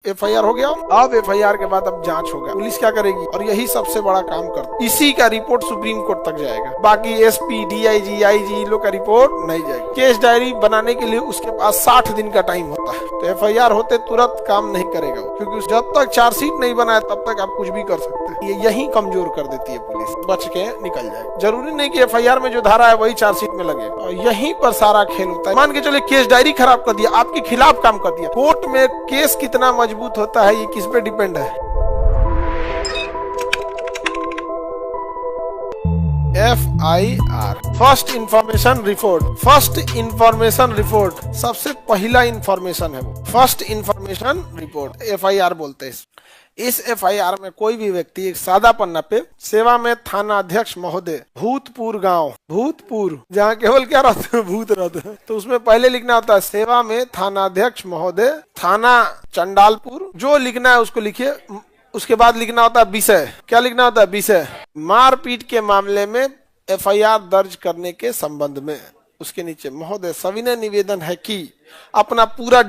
FIR हो गया। अब एफआईआर के बाद अब जांच होगा, पुलिस क्या करेगी, और यही सबसे बड़ा काम करती, इसी का रिपोर्ट सुप्रीम कोर्ट तक जाएगा। बाकी एसपी, डीआईजी, आईजी लोग का रिपोर्ट नहीं जाएगी। केस डायरी बनाने के लिए उसके पास 60 दिन का टाइम होता है। तो एफआईआर होते तुरंत काम नहीं करेगा, क्योंकि जब तक चार्जशीट नहीं बनाए तब तक आप कुछ भी कर सकते हैं। ये यही कमजोर कर देती है पुलिस, बच के निकल जाए। जरूरी नहीं कि एफआईआर में जो धारा है वही चार्जशीट में लगे, और यहीं पर सारा खेल होता है। मान के चलिए केस डायरी खराब कर दिया, आपके खिलाफ काम कर दिया, कोर्ट में केस कितना मजबूत होता है ये किस पे डिपेंड है। FIR, first information report. First information report सबसे पहला इंफॉर्मेशन है वो, फर्स्ट इंफॉर्मेशन रिपोर्ट FIR बोलते हैं। इस FIR में कोई भी व्यक्ति एक सादा पन्ना पे सेवा में थाना अध्यक्ष महोदय भूतपुर गांव, भूतपुर जहाँ केवल क्या रहते हैं, भूत रहते हैं, तो उसमें पहले लिखना होता है सेवा में थाना अध्यक्ष महोदय, थाना चंडालपुर, जो लिखना है उसको लिखिए। उसके बाद लिखना होता है विषय। क्या लिखना होता है? विषय। मारपीट के मामले में FIR दर्ज करने के संबंध में। उसके नीचे महोदय सविनय निवेदन है कि अपना पूरा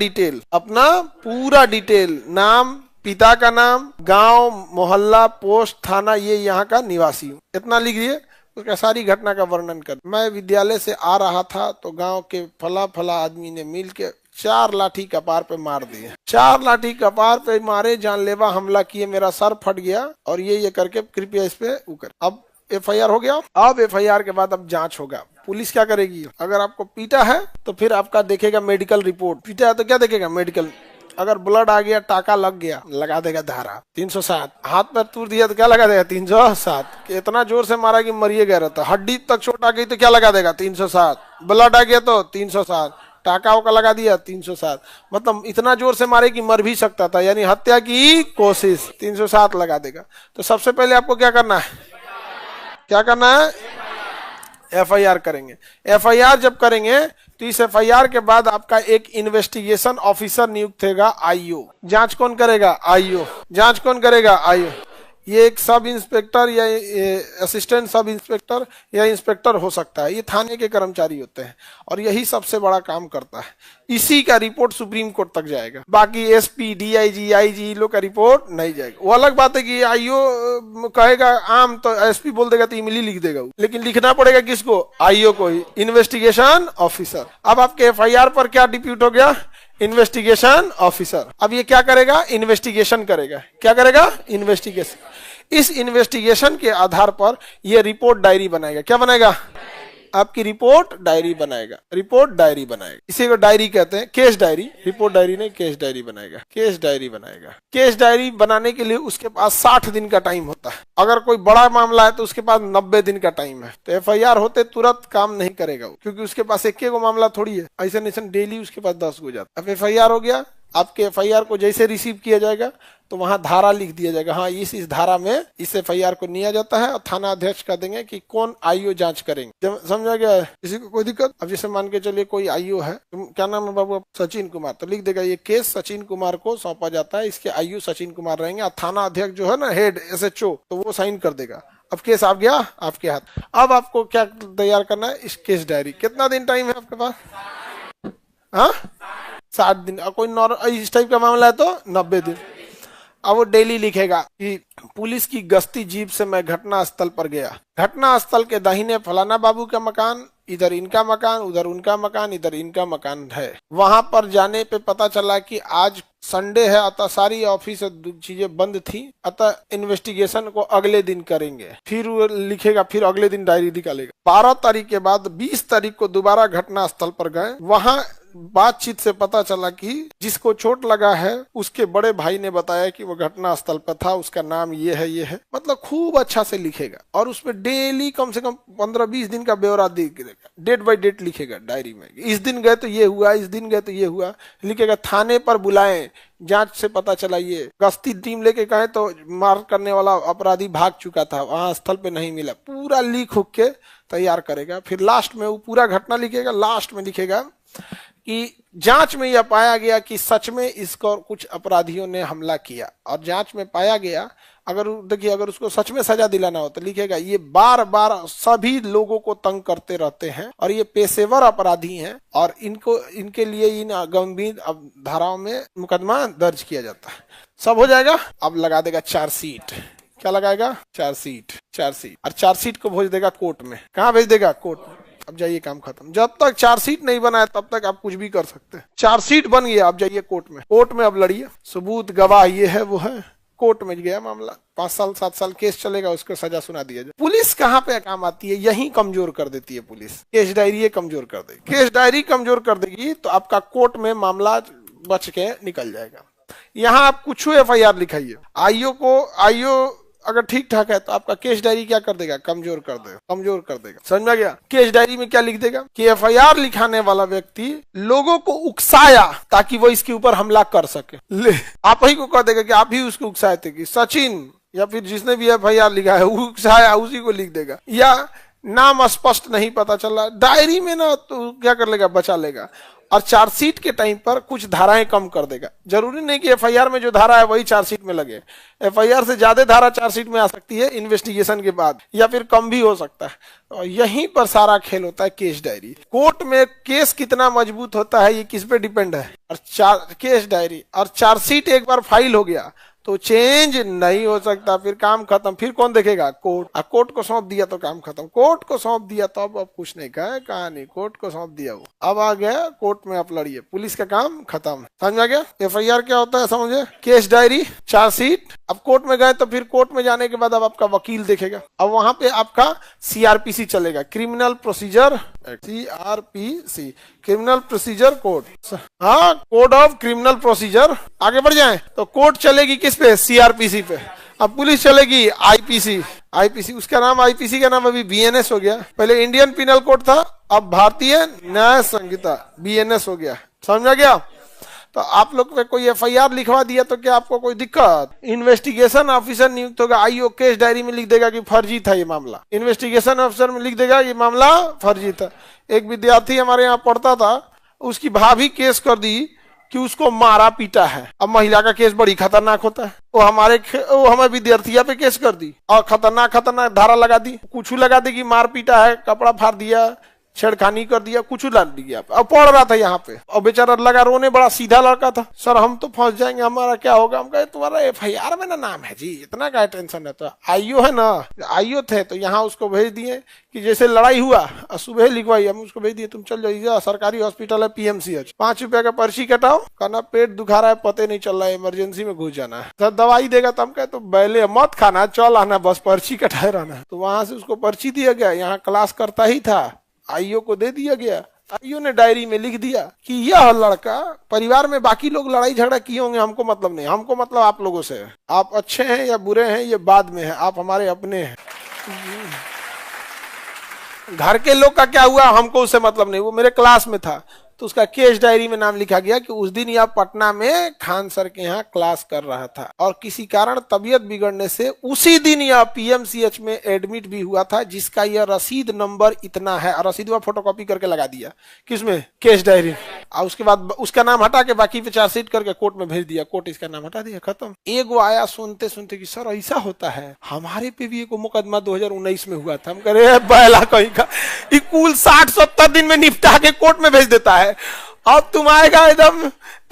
डिटेल, नाम, पिता का नाम, गांव, मोहल्ला, पोस्ट, थाना, ये यहाँ का निवासी हूँ, इतना लिख दिए। उसका सारी घटना का वर्णन कर। मैं विद्यालय से आ रहा था तो गांव के फला फला आदमी ने मिल के 4 लाठी कपार पे मार दिए। 4 लाठी कपार पे मारे, जानलेवा हमला किए, मेरा सर फट गया, और ये करके कृपया इस पे उकर। अब FIR हो गया। अब FIR के बाद अब जांच होगा। पुलिस क्या करेगी? अगर आपको पीटा है तो फिर आपका देखेगा मेडिकल रिपोर्ट। पीटा है तो क्या देखेगा? मेडिकल। अगर ब्लड आ गया, टाका लग गया, लगा देगा धारा 307। हाथ पैर तोड़ दिया तो क्या लगा देगा? 307। इतना जोर से मारा कि मरिए गया रहता। हड्डी तक चोट आ गई तो क्या लगा देगा? 307। ब्लड आ गया तो 307। टाका वाका लगा दिया 307। मतलब इतना जोर से मारे कि मर भी सकता था, यानी हत्या की कोशिश, 307 लगा देगा। तो सबसे पहले आपको क्या करना है? क्या करना है? FIR करेंगे। FIR जब करेंगे तो इस FIR के बाद आपका एक इन्वेस्टिगेशन ऑफिसर नियुक्त होगा, IO। जांच कौन करेगा? IO। जांच कौन करेगा? IO। ये एक सब इंस्पेक्टर या असिस्टेंट सब इंस्पेक्टर या इंस्पेक्टर हो सकता है, ये थाने के कर्मचारी होते हैं, और यही सबसे बड़ा काम करता है। इसी का रिपोर्ट सुप्रीम कोर्ट तक जाएगा। बाकी एसपी, डीआईजी, आईजी लोग का रिपोर्ट नहीं जाएगा। वो अलग बात है कि IO कहेगा आम, तो एसपी बोल देगा तो इमली लिख देगा, लेकिन लिखना पड़ेगा किसको? IO को ही, इन्वेस्टिगेशन ऑफिसर। अब आपके FIR पर क्या डिप्यूट हो गया? Investigation officer. अब ये क्या करेगा? इन्वेस्टिगेशन करेगा। क्या करेगा? इन्वेस्टिगेशन। इस इन्वेस्टिगेशन के आधार पर ये रिपोर्ट डायरी बनाएगा। क्या बनाएगा? आपकी रिपोर्ट डायरी बनाएगा। रिपोर्ट डायरी बनाएगा, इसी को डायरी कहते हैं, केस डायरी। रिपोर्ट डायरी नहीं, केस डायरी बनाएगा। केस डायरी बनाएगा। केस डायरी बनाने के लिए उसके पास 60 दिन का टाइम होता है। अगर कोई बड़ा मामला है तो उसके पास 90 दिन का टाइम है। तो FIR होते तुरंत काम नहीं करेगा, क्योंकि उसके पास एक मामला थोड़ी है, ऐसे नहीं डेली उसके पास 10 हो जाता। अब FIR हो गया। आपके FIR को जैसे रिसीव किया जाएगा तो वहां धारा लिख दिया जाएगा, हाँ इस धारा में इस FIR को लिया जाता है, और थाना अध्यक्ष का देंगे कि कौन IO जांच करेंगे। समझा गया? किसी को कोई दिक्कत? अब जैसे मान के चलिए कोई IO है, क्या नाम है बाबू? सचिन कुमार, तो लिख देगा ये केस सचिन कुमार को सौंपा जाता है, इसके IO सचिन कुमार रहेंगे, और थाना अध्यक्ष जो है ना, हेड SHO, तो वो साइन कर देगा। अब केस आ गया आपके हाथ। अब आपको क्या तैयार करना है? इस केस डायरी। कितना दिन टाइम है आपके पास? हाँ, 60 दिन। और कोई इस टाइप का मामला है तो 90 दिन। अब वो डेली लिखेगा कि पुलिस की गश्ती जीप से मैं घटना स्थल पर गया। घटना स्थल के दाहिने फलाना बाबू का मकान, इधर इनका मकान, उधर उनका मकान, इधर इनका मकान है। वहां पर जाने पे पता चला कि आज संडे है, अतः सारी ऑफिस चीजें बंद थी, अतः इन्वेस्टिगेशन को अगले दिन करेंगे। फिर वो लिखेगा, फिर अगले दिन डायरी निकालेगा। 12 तारीख के बाद 20 तारीख को दोबारा घटना स्थल पर गए। वहां बातचीत से पता चला कि जिसको चोट लगा है उसके बड़े भाई ने बताया कि वो घटना स्थल पर था, उसका नाम ये है। मतलब खूब अच्छा से लिखेगा, और उसमें डेली कम से कम 15-20 दिन का ब्यौरा देगा, डेट बाय डेट लिखेगा डायरी में। इस दिन गए तो ये हुआ, इस दिन गए तो ये हुआ, लिखेगा। थाने पर बुलाएं, जांच से पता चला ये गश्ती टीम लेके गए तो मार करने वाला अपराधी भाग चुका था, वहां स्थल पे नहीं मिला। पूरा लिख हुक के तैयार करेगा। फिर लास्ट में वो पूरा घटना लिखेगा। लास्ट में लिखेगा कि जांच में यह पाया गया कि सच में इसको कुछ अपराधियों ने हमला किया, और जांच में पाया गया, अगर देखिए अगर उसको सच में सजा दिलाना हो तो लिखेगा ये बार बार सभी लोगों को तंग करते रहते हैं और ये पेशेवर अपराधी हैं और इनके लिए इन गंभीर धाराओं में मुकदमा दर्ज किया जाता है। सब हो जाएगा। अब लगा देगा चार्जशीट। क्या लगाएगा? चार्जशीट। और चार्जशीट को भेज देगा कोर्ट में। कहाँ भेज देगा? कोर्ट में। अब जाइए काम खत्म। जब तक चार्जशीट नहीं बना है तब तक आप कुछ भी कर सकते हैं। चार्जशीट बन गया, अब जाइए कोर्ट में। कोर्ट में अब लड़िए, सबूत गवाह ये है वो है, कोर्ट में गया मामला, 5 साल 7 साल केस चलेगा, उसको सजा सुना दिया जाए। पुलिस कहाँ पे काम आती है? यही कमजोर कर देती है पुलिस। केस डायरी कमजोर कर देगी। केस डायरी कमजोर कर देगी तो आपका कोर्ट में मामला बच के निकल जाएगा। यहाँ आप कुछ FIR लिखाइए, आईओ अगर ठीक ठाक है तो आपका केस डायरी क्या कर देगा? कमजोर कर देगा। समझ में गया? केस डायरी में क्या लिख देगा कि FIR लिखाने वाला व्यक्ति लोगों को उकसाया ताकि वो इसके ऊपर हमला कर सके। ले आप ही को कह देगा कि आप ही उसको उकसाए थे कि सचिन, या फिर जिसने भी FIR लिखा है उकसाया, उसी को लिख देगा। या नाम स्पष्ट नहीं पता चला, डायरी में ना तो क्या कर लेगा? बचा लेगा। और चार्जशीट के टाइम पर कुछ धाराएं कम कर देगा। जरूरी नहीं कि FIR में जो धारा है वही चार्जशीट में लगे। FIR से ज्यादा धारा चार्जशीट में आ सकती है इन्वेस्टिगेशन के बाद, या फिर कम भी हो सकता है। और यहीं पर सारा खेल होता है केस डायरी। कोर्ट में केस कितना मजबूत होता है ये किस पे डिपेंड है? और केस डायरी और चार्जशीट एक बार फाइल हो गया तो चेंज नहीं हो सकता, फिर काम खत्म। फिर कौन देखेगा? कोर्ट। कोर्ट को सौंप दिया तो काम खत्म। कोर्ट को सौंप दिया तो अब कुछ नहीं कहानी, कोर्ट को सौंप दिया, वो अब आ गया कोर्ट में, आप लड़िए, पुलिस का काम खत्म। समझ आ गया? FIR क्या होता है समझे? Case diary, chargesheet. अब कोर्ट में गए तो फिर कोर्ट में जाने के बाद अब आपका वकील देखेगा। अब वहां पे आपका CRPC चलेगा, criminal procedure, CRPC, criminal procedure code. हाँ, कोड ऑफ क्रिमिनल प्रोसीजर। आगे बढ़ जाएं तो कोर्ट चलेगी किस पे? CRPC पे। अब पुलिस चलेगी IPC। उसका नाम IPC का नाम अभी BNS हो गया। पहले इंडियन पिनल कोड था, अब भारतीय न्याय संहिता BNS हो गया। समझ आ गया? तो आप लोग पे कोई FIR लिखवा दिया तो क्या आपको कोई दिक्कत? इन्वेस्टिगेशन ऑफिसर नियुक्त होगा, आईओ केस डायरी में लिख देगा कि फर्जी था ये मामला। इन्वेस्टिगेशन ऑफिसर में लिख देगा ये मामला फर्जी था। एक विद्यार्थी हमारे यहाँ पढ़ता था, उसकी भाभी केस कर दी कि उसको मारा पीटा है। अब महिला का केस बड़ी खतरनाक होता है, वो हमें विद्यार्थिया पे केस कर दी और खतरनाक धारा लगा दी। कुछ लगा दी कि मार पीटा है, कपड़ा फाड़ दिया, छेड़खानी कर दिया, कुछ ला दिया। अब पढ़ रहा था यहाँ पे और बेचारा लगा रोने, बड़ा सीधा लड़का था। सर हम तो फंस जाएंगे, हमारा क्या होगा? हम कहे तुम्हारा FIR में ना नाम है जी, इतना क्या टेंशन है? तो आईओ है ना, आईओ थे तो यहाँ उसको भेज दिए कि जैसे लड़ाई हुआ सुबह लिखवाई, हम उसको भेज दिए, तुम चल जाइए सरकारी हॉस्पिटल है PMCH, 5 रुपया का पर्ची कटाओ, कहना पेट दुखा रहा है, पते नहीं चल रहा है, इमरजेंसी में घुस जाना है। तो दवाई देगा तो हम कहे तो पहले मत खाना, चल आना, बस पर्ची कटाए रहना। तो वहां से उसको पर्ची दिया गया, यहाँ क्लास करता ही था, आईओ को दे दिया गया। आईओ ने डायरी में लिख दिया कि यह लड़का, परिवार में बाकी लोग लड़ाई झगड़ा किए होंगे, हमको मतलब नहीं, हमको मतलब आप लोगों से है। आप अच्छे हैं या बुरे हैं ये बाद में है, आप हमारे अपने हैं। घर के लोग का क्या हुआ हमको उससे मतलब नहीं, वो मेरे क्लास में था। तो उसका केस डायरी में नाम लिखा गया कि उस दिन यह पटना में खान सर के यहाँ क्लास कर रहा था और किसी कारण तबीयत बिगड़ने से उसी दिन यह PMCH में एडमिट भी हुआ था, जिसका यह रसीद नंबर इतना है। और रसीद फोटोकॉपी करके लगा दिया किसमें? Case diary. और उसके बाद उसका नाम हटा के बाकी पे चार्जशीट करके कोर्ट में भेज दिया, कोर्ट इसका नाम हटा दिया, खत्म। एगो आया सुनते सुनते कि सर ऐसा होता है, हमारे पे भी एक मुकदमा 2019 में हुआ था। हम कह रहे बैला कहीं का, कुल 60-70 दिन में निपटा के कोर्ट में भेज देता है। अब तुम आएगा एकदम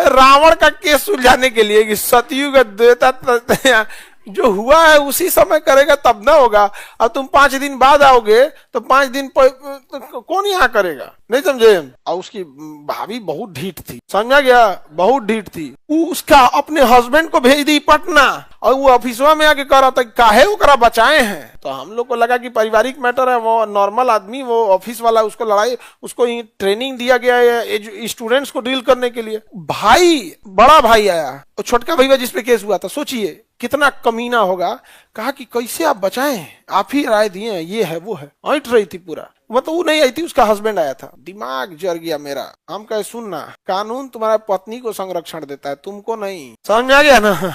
रावण का केस सुलझाने के लिए कि सतयुग देता जो हुआ है उसी समय करेगा तब ना होगा। अब तुम 5 दिन बाद आओगे तो 5 दिन कौन यहाँ करेगा? नहीं समझे? और उसकी भाभी बहुत ढीठ थी, समझा गया? बहुत ढीठ थी। उसका अपने हस्बैंड को भेज दी पटना और वो ऑफिसवा में आके कह रहा था काहे ओकरा बचाए हैं। तो हम लोग को लगा कि पारिवारिक मैटर है, वो नॉर्मल आदमी, वो ऑफिस वाला, उसको लड़ाई, उसको ट्रेनिंग दिया गया है स्टूडेंट्स को डील करने के लिए। भाई, बड़ा भाई आया और छोटका भैया जिसपे केस हुआ था, सोचिए कितना कमीना होगा। कहा कि कैसे आप बचाएं, आप ही राय दिए हैं, ये है वो है, ऐंठ रही थी पूरा। मतलब वो नहीं आई थी, उसका हस्बैंड आया था। दिमाग जर गया मेरा। हम कहे सुनना, कानून तुम्हारा पत्नी को संरक्षण देता है, तुमको नहीं। समझ आ गया ना?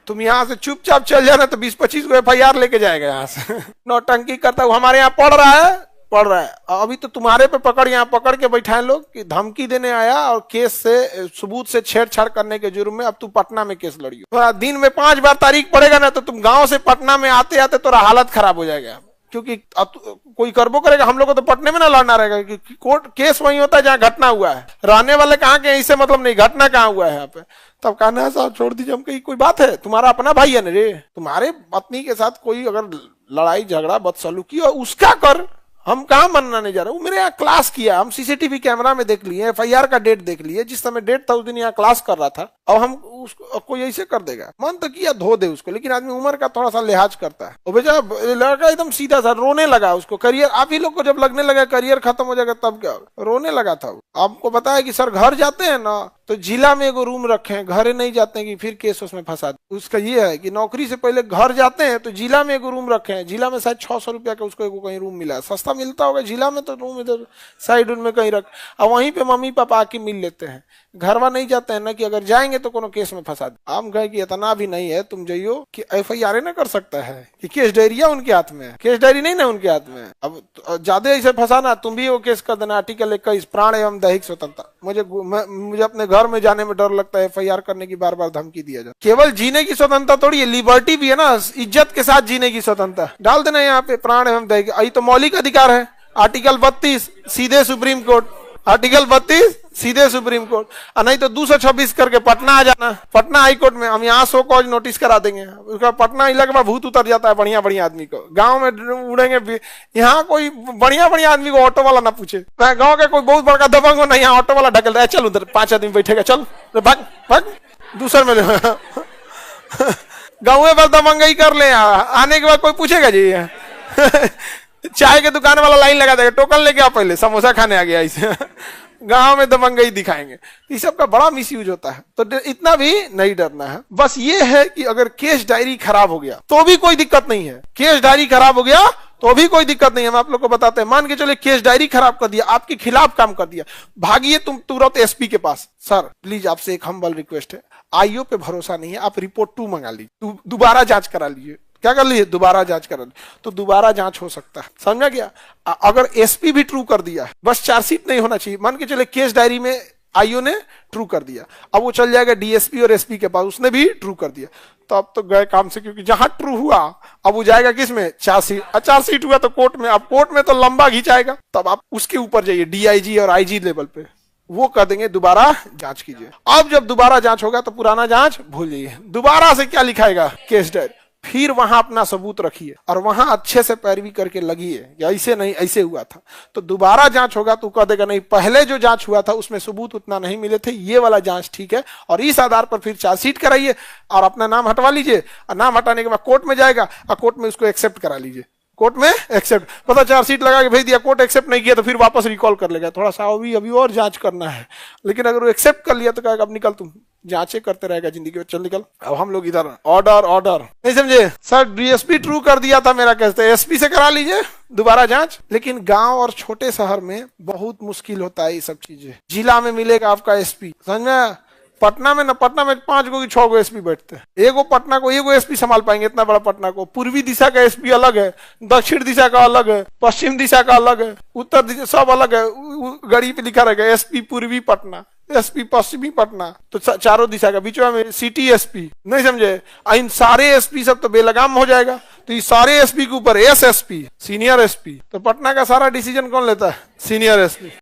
तुम यहाँ से चुपचाप चल जाना तो 20-25 को FIR लेके जाएगा यहाँ से। नौटंकी करता हूँ, हमारे यहाँ पढ़ रहा है पड़ रहा है। अभी तो तुम्हारे पे यहाँ पकड़ के बैठाए लोग कि धमकी देने आया और केस से सबूत से छेड़छाड़ करने के जुर्म में अब तू पटना में केस लड़ियो। तो दिन में 5 बार तारीख पड़ेगा ना तो तुम गांव से पटना में आते आते तो हालत खराब हो जाएगा, क्योंकि अब कोई करबो करेगा। हम लोग को तो पटने में ना लड़ना रहेगा कि कोर्ट केस वही होता है जहाँ घटना हुआ है, रहने वाले कहाँ के इससे मतलब नहीं, घटना कहाँ हुआ है यहाँ पे। तब कहना है साहब छोड़ दीजिए, हम कहीं कोई बात है, तुम्हारा अपना भाई है ना रे, तुम्हारे पत्नी के साथ कोई अगर लड़ाई झगड़ा बदसलूकी और उसका कर, हम कहाँ मानना नहीं जा रहा। वो मेरे यहाँ क्लास किया, हम सीसीटीवी कैमरा में देख लिए, FIR का डेट देख लिए, जिस समय डेट था उस दिन यहाँ क्लास कर रहा था। अब हम उसको कोई ऐसे कर देगा, मन तो किया धो दे उसको, लेकिन आदमी उम्र का थोड़ा सा लिहाज करता है। वो बेचारा लड़का एकदम सीधा सा रोने लगा, उसको करियर आप ही लोग को जब लगने लगा करियर खत्म हो जाएगा तब क्या, रोने लगा था। आपको पता है कि सर घर जाते हैं ना तो जिला में एगो रूम रखे हैं, घरे नहीं जाते हैं कि फिर केस उसमें फंसा दे। उसका ये है कि नौकरी से पहले घर जाते हैं तो जिला में एगो रूम रखे हैं, जिला में शायद 600 रुपया का उसको एगो कहीं रूम मिला, सस्ता मिलता होगा जिला में, तो रूम इधर साइड में कहीं रख, और वहीं पे मम्मी पापा आके मिल लेते हैं। घरवा नहीं जाते हैं ना कि अगर जाएंगे तो कोनो केस में फंसा दे। हम कहे कि इतना भी नहीं है, तुम जाइयो कि FIR ना कर सकता है कि केस डायरिया उनके हाथ में है, केस डायरी नहीं ना उनके हाथ में है। अब ज्यादा ऐसे फंसाना, तुम भी वो केस कर देना, आर्टिकल 21 प्राण एवं दैहिक स्वतंत्रता। मुझे अपने घर में जाने में डर लगता है, FIR करने की बार बार धमकी दिया जाए। केवल जीने की स्वतंत्रता थोड़ी है, लिबर्टी भी है ना, इज्जत के साथ जीने की स्वतंत्रता डाल देना यहाँ पे, प्राण एवं दैहिक, यही तो मौलिक अधिकार है। आर्टिकल 32 सीधे सुप्रीम कोर्ट, आर्टिकल 32 सीधे सुप्रीम कोर्ट, और नहीं तो 226 करके पटना आ जाना, पटना हाई कोर्ट में हम यहाँ 100 कॉज नोटिस करा देंगे। उसका पटना इलाके के बाद भूत उतर जाता है बढ़िया बढ़िया आदमी को, गांव में उड़ेंगे। यहाँ कोई बढ़िया बढ़िया आदमी को ऑटो वाला ना पूछे, गांव का कोई बहुत बड़का दबंग हो ना, यहाँ ऑटो वाला ढकल रहा है, चल उधर 5 आदमी बैठेगा, चल भाग भाग दूसरे में गाँव में बस दबंगई कर ले, आने के बाद कोई पूछेगा जी चाय के दुकान वाला लाइन लगा देगा, टोकन लेके आओ पहले, समोसा खाने आ गया इसे गांव में दबंगई दिखाएंगे। इस सब का बड़ा मिसयूज होता है, तो इतना भी नहीं डरना है। बस ये है कि अगर केस डायरी खराब हो गया तो भी कोई दिक्कत नहीं है, केस डायरी खराब हो गया तो भी कोई दिक्कत नहीं है। हम आप लोग को बताते हैं, मान के चले केस डायरी खराब कर दिया, आपके खिलाफ काम कर दिया, भागिए तुम तुरंत SP के पास, सर प्लीज आपसे एक हम्बल रिक्वेस्ट है, IO पे भरोसा नहीं है, आप रिपोर्ट 2 मंगा लीजिए, दोबारा जांच करा लीजिए। क्या कर लीजिए, दोबारा जांच करा लीजिए, तो दोबारा जांच हो सकता है, समझा गया। अगर SP भी ट्रू कर दिया, बस चार्जशीट नहीं होना चाहिए। मान के चले केस डायरी में IO ने ट्रू कर दिया, अब वो चल जाएगा DSP और SP के पास, उसने भी ट्रू कर दिया, तो अब तो गए काम से, क्योंकि जहां ट्रू हुआ अब वो जाएगा किस में, चार्जशीट। चार्जशीट हुआ तो कोर्ट में, अब कोर्ट में तो लंबा खिंचाएगा, तब आप उसके ऊपर जाइए DIG और IG लेवल पे, वो कर देंगे दोबारा जांच कीजिए। अब जब दोबारा जांच होगा तो पुराना जांच भूल जाइए, दोबारा से क्या लिखाएगा, केस डायरी, फिर वहां अपना सबूत रखिए और वहां अच्छे से पैरवी करके लगिए कि ऐसे नहीं ऐसे हुआ था। तो दोबारा जांच होगा तो कह देगा नहीं, पहले जो जांच हुआ था उसमें सबूत उतना नहीं मिले थे, ये वाला जांच ठीक है, और इस आधार पर फिर चार्जशीट कराइए और अपना नाम हटवा लीजिए, और नाम हटाने के बाद कोर्ट में जाएगा और कोर्ट में उसको एक्सेप्ट करा लीजिए, कोर्ट में एक्सेप्ट, पता चार्जशीट लगा के भेज दिया, कोर्ट एक्सेप्ट नहीं किया तो फिर वापस रिकॉल कर लेगा, थोड़ा सा अभी और जांच करना है। लेकिन अगर वो एक्सेप्ट कर लिया तो कहेगा अब निकल, तुम जांचें करते रहेगा जिंदगी में, चल निकल। अब हम लोग इधर ऑर्डर ऑर्डर नहीं समझे, सर DSP ट्रू कर दिया था मेरा, कहते SP से करा लीजिए दोबारा जांच। लेकिन गांव और छोटे शहर में बहुत मुश्किल होता है ये सब चीजें, जिला में मिलेगा आपका SP, समझ में। पटना में 5 गो की 6 गो SP बैठते हैं, एगो पटना को एगो SP संभाल पाएंगे, इतना बड़ा पटना को। पूर्वी दिशा का SP अलग है, दक्षिण दिशा का अलग है, पश्चिम दिशा का अलग है, उत्तर दिशा सब अलग है। गाड़ी पे लिखा रहेगा SP पूर्वी पटना, SP पश्चिमी पटना, तो चारों दिशा का, बीच में सिटी SP, नहीं समझे। इन सारे SP सब तो बेलगाम हो जाएगा, तो ये सारे SP के ऊपर SSP सीनियर SP, तो पटना का सारा डिसीजन कौन लेता है, सीनियर SP।